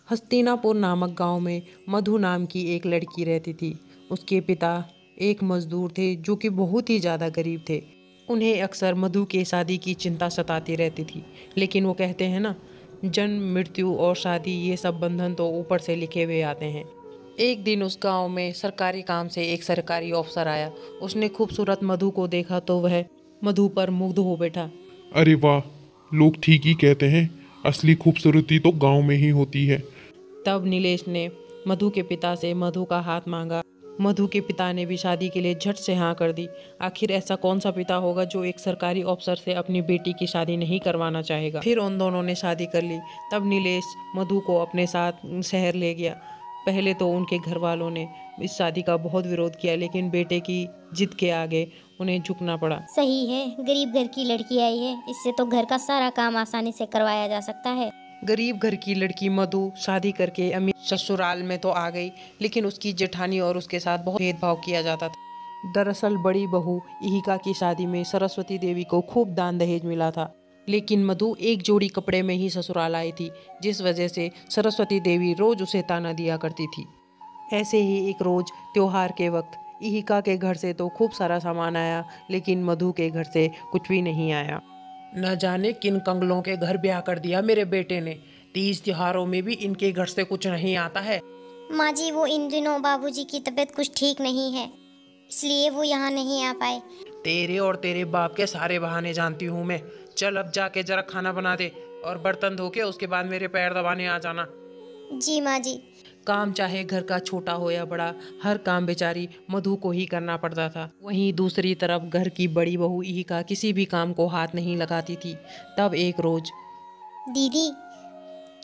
हस्तिनापुर नामक गांव में मधु नाम की एक लड़की रहती थी। उसके पिता एक मजदूर थे जो कि बहुत ही ज़्यादा गरीब थे। उन्हें अक्सर मधु के शादी की चिंता सताती रहती थी, लेकिन वो कहते हैं ना, जन्म मृत्यु और शादी ये सब बंधन तो ऊपर से लिखे हुए आते हैं। एक दिन उस गांव में सरकारी काम से एक सरकारी अफसर आया। उसने खूबसूरत मधु को देखा तो वह मधु पर मुग्ध हो बैठा। अरे वाह। लोग ठीक ही कहते हैं, असली खूबसूरती तो गांव में ही होती है। तब नीलेश ने मधु के पिता से मधु का हाथ मांगा। मधु के पिता ने भी शादी के लिए झट से हाँ कर दी। आखिर ऐसा कौन सा पिता होगा जो एक सरकारी अफसर से अपनी बेटी की शादी नहीं करवाना चाहेगा। फिर उन दोनों ने शादी कर ली। तब नीलेश मधु को अपने साथ शहर ले गया। पहले तो उनके घर वालों ने इस शादी का बहुत विरोध किया, लेकिन बेटे की जिद के आगे उन्हें झुकना पड़ा। सही है, गरीब घर की लड़की आई है, इससे तो घर का सारा काम आसानी से करवाया जा सकता है। गरीब घर की लड़की मधु शादी करके अमीर ससुराल में तो आ गई, लेकिन उसकी जेठानी और उसके साथ बहुत भेदभाव किया जाता था। दरअसल बड़ी बहू इहिका की शादी में सरस्वती देवी को खूब दान दहेज मिला था, लेकिन मधु एक जोड़ी कपड़े में ही ससुराल आई थी, जिस वजह से सरस्वती देवी रोज उसे ताना दिया करती थी। ऐसे ही एक रोज त्योहार के वक्त इहिका के घर से तो खूब सारा सामान आया, लेकिन मधु के घर से कुछ भी नहीं आया। न जाने किन कंगलों के घर ब्याह कर दिया मेरे बेटे ने। तीज त्योहारों में भी इनके घर से कुछ नहीं आता है। माँ जी, वो इन दिनों बाबूजी की तबीयत कुछ ठीक नहीं है, इसलिए वो यहाँ नहीं आ पाए। तेरे और तेरे बाप के सारे बहाने जानती हूँ मैं। चल अब जाके जरा खाना बना दे और बर्तन धो के उसके बाद मेरे पैर दबाने आ जाना। जी माँ जी। काम चाहे घर का छोटा हो या बड़ा, हर काम बेचारी मधु को ही करना पड़ता था। वहीं दूसरी तरफ घर की बड़ी बहू इहिका किसी भी काम को हाथ नहीं लगाती थी। तब एक रोज, दीदी,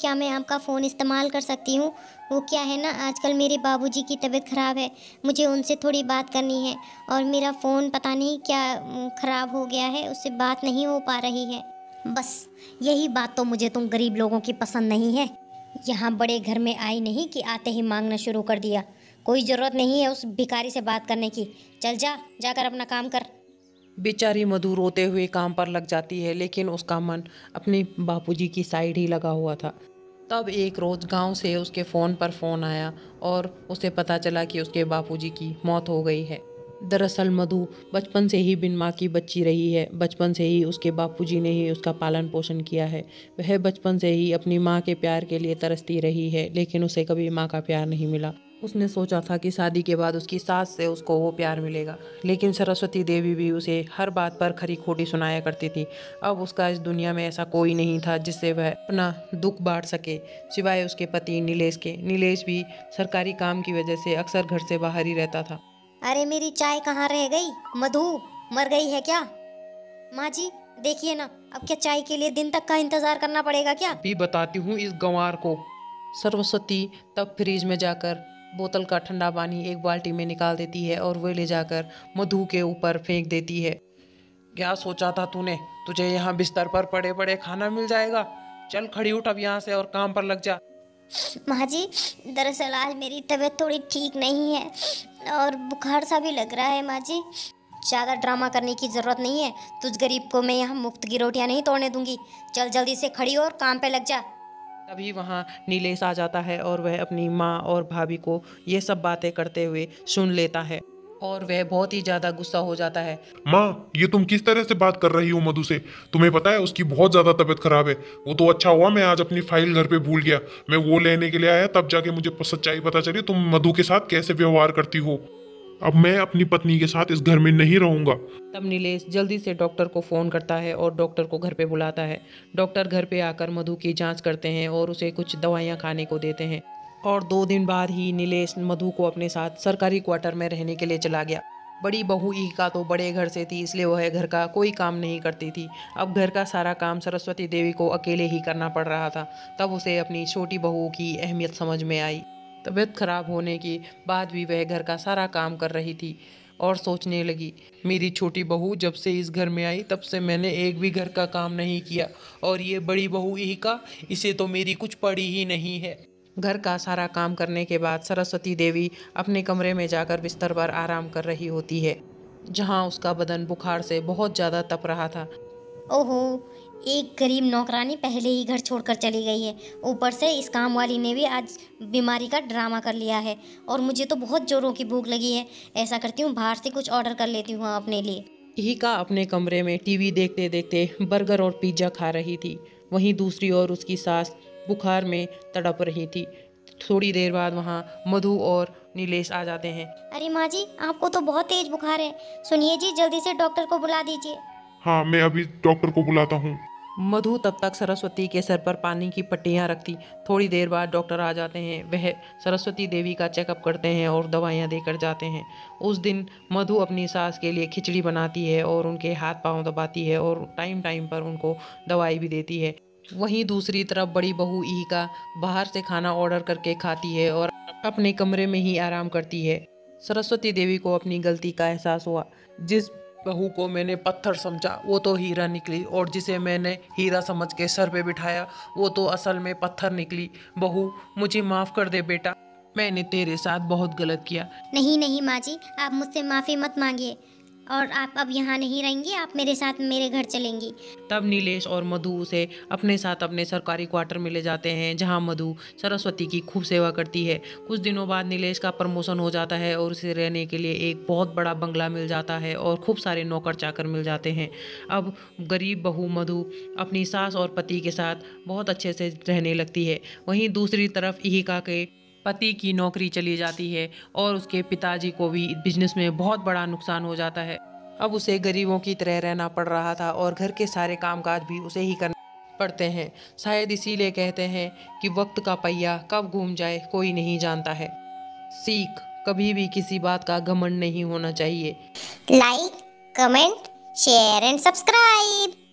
क्या मैं आपका फ़ोन इस्तेमाल कर सकती हूँ? वो क्या है ना, आजकल मेरे बाबूजी की तबीयत ख़राब है, मुझे उनसे थोड़ी बात करनी है और मेरा फ़ोन पता नहीं क्या ख़राब हो गया है, उससे बात नहीं हो पा रही है। बस यही बात तो मुझे तुम गरीब लोगों की पसंद नहीं है। यहाँ बड़े घर में आई नहीं कि आते ही मांगना शुरू कर दिया। कोई ज़रूरत नहीं है उस भिखारी से बात करने की। चल जा, जाकर अपना काम कर। बेचारी मधु रोते हुए काम पर लग जाती है, लेकिन उसका मन अपने बापूजी की साइड ही लगा हुआ था। तब एक रोज़ गांव से उसके फ़ोन पर फ़ोन आया और उसे पता चला कि उसके बापूजी की मौत हो गई है। दरअसल मधु बचपन से ही बिन माँ की बच्ची रही है। बचपन से ही उसके बापूजी ने ही उसका पालन पोषण किया है। वह बचपन से ही अपनी माँ के प्यार के लिए तरसती रही है, लेकिन उसे कभी माँ का प्यार नहीं मिला। उसने सोचा था कि शादी के बाद उसकी सास से उसको वो प्यार मिलेगा, लेकिन सरस्वती देवी भी उसे हर बात पर खरी खोटी सुनाया करती थी। अब उसका इस दुनिया में ऐसा कोई नहीं था जिससे वह अपना दुख बांट सके, सिवाय उसके पति नीलेश के। नीलेश भी सरकारी काम की वजह से अक्सर घर से बाहर ही रहता था। अरे मेरी चाय कहाँ रह गई? मधु मर गई है क्या? माँ जी देखिए ना, अब क्या चाय के लिए दिन तक का इंतजार करना पड़ेगा क्या? भी बताती हूँ इस गंवार को। सरस्वती तब फ्रिज में जाकर बोतल का ठंडा पानी एक बाल्टी में निकाल देती है और वह ले जाकर मधु के ऊपर फेंक देती है। क्या सोचा था तूने? तुझे यहाँ बिस्तर पर पड़े पड़े खाना मिल जाएगा? चल खड़ी उठ अब यहाँ से और काम पर लग जा। माँ जी, दरअसल आज मेरी तबीयत थोड़ी ठीक नहीं है और बुखार सा भी लग रहा है। माँ जी, ज़्यादा ड्रामा करने की ज़रूरत नहीं है। तुझ गरीब को मैं यहाँ मुफ्त की रोटियाँ नहीं तोड़ने दूंगी। चल जल्दी से खड़ी हो और काम पे लग जा। तभी वहाँ नीलेश आ जाता है और वह अपनी माँ और भाभी को ये सब बातें करते हुए सुन लेता है और वह बहुत ही ज़्यादा गुस्सा हो जाता है। माँ, ये तुम किस तरह से बात कर रही हो मधु से? तुम्हें पता है उसकी बहुत ज्यादा तबीयत खराब है। वो तो अच्छा हुआ मैं आज अपनी फाइल घर पे भूल गया। मैं वो लेने के लिए आया, तब जाके मुझे सच्चाई पता चली तुम मधु के साथ कैसे व्यवहार करती हो। अब मैं अपनी पत्नी के साथ इस घर में नहीं रहूंगा। तब नीलेश जल्दी से डॉक्टर को फ़ोन करता है और डॉक्टर को घर पे बुलाता है। डॉक्टर घर पे आकर मधु की जांच करते हैं और उसे कुछ दवाइयाँ खाने को देते हैं। और 2 दिन बाद ही नीलेश मधु को अपने साथ सरकारी क्वार्टर में रहने के लिए चला गया। बड़ी बहू इहिका तो बड़े घर से थी, इसलिए वह घर का कोई काम नहीं करती थी। अब घर का सारा काम सरस्वती देवी को अकेले ही करना पड़ रहा था। तब उसे अपनी छोटी बहू की अहमियत समझ में आई। तबीयत खराब होने के बाद भी वह घर का सारा काम कर रही थी और सोचने लगी, मेरी छोटी बहू जब से इस घर में आई तब से मैंने एक भी घर का काम नहीं किया, और ये बड़ी बहू इहिका, इसे तो मेरी कुछ पड़ी ही नहीं है। घर का सारा काम करने के बाद सरस्वती देवी अपने कमरे में जाकर बिस्तर पर आराम कर रही होती है, जहाँ उसका बदन बुखार से बहुत ज़्यादा तप रहा था। ओहो, एक गरीब नौकरानी पहले ही घर छोड़कर चली गई है, ऊपर से इस काम वाली ने भी आज बीमारी का ड्रामा कर लिया है। और मुझे तो बहुत जोरों की भूख लगी है, ऐसा करती हूँ बाहर से कुछ ऑर्डर कर लेती हूँ अपने लिए। इहिका अपने कमरे में टीवी देखते देखते बर्गर और पिज्ज़ा खा रही थी। वहीं दूसरी ओर उसकी सास बुखार में तड़प रही थी। थोड़ी देर बाद वहाँ मधु और नीलेश आ जाते हैं। अरे माँ जी, आपको तो बहुत तेज बुखार है। सुनिए जी, जल्दी से डॉक्टर को बुला दीजिए। हाँ, मैं अभी डॉक्टर को बुलाता हूँ। मधु तब तक सरस्वती के सर पर पानी की पट्टियाँ रखती। थोड़ी देर बाद डॉक्टर आ जाते हैं। वह सरस्वती देवी का चेकअप करते हैं और दवाइयाँ देकर जाते हैं। उस दिन मधु अपनी सास के लिए खिचड़ी बनाती है और उनके हाथ पांव दबाती है और टाइम टाइम पर उनको दवाई भी देती है। वहीं दूसरी तरफ बड़ी बहू इहिका बाहर से खाना ऑर्डर करके खाती है और अपने कमरे में ही आराम करती है। सरस्वती देवी को अपनी गलती का एहसास हुआ। जिस बहू को मैंने पत्थर समझा वो तो हीरा निकली, और जिसे मैंने हीरा समझ के सर पे बिठाया वो तो असल में पत्थर निकली। बहू, मुझे माफ़ कर दे बेटा, मैंने तेरे साथ बहुत गलत किया। नहीं नहीं माँ जी, आप मुझसे माफ़ी मत मांगिए, और आप अब यहाँ नहीं रहेंगी, आप मेरे साथ मेरे घर चलेंगी। तब नीलेश और मधु उसे अपने साथ अपने सरकारी क्वार्टर में ले जाते हैं, जहां मधु सरस्वती की खूब सेवा करती है। कुछ दिनों बाद नीलेश का प्रमोशन हो जाता है और उसे रहने के लिए एक बहुत बड़ा बंगला मिल जाता है और खूब सारे नौकर चाकर मिल जाते हैं। अब गरीब बहू मधु अपनी सास और पति के साथ बहुत अच्छे से रहने लगती है। वहीं दूसरी तरफ इहिका के पति की नौकरी चली जाती है और उसके पिताजी को भी बिजनेस में बहुत बड़ा नुकसान हो जाता है। अब उसे गरीबों की तरह रहना पड़ रहा था और घर के सारे कामकाज भी उसे ही करने पड़ते हैं। शायद इसीलिए कहते हैं कि वक्त का पहिया कब घूम जाए कोई नहीं जानता है। सीख, कभी भी किसी बात का घमंड नहीं होना चाहिए। Like, comment, share and subscribe.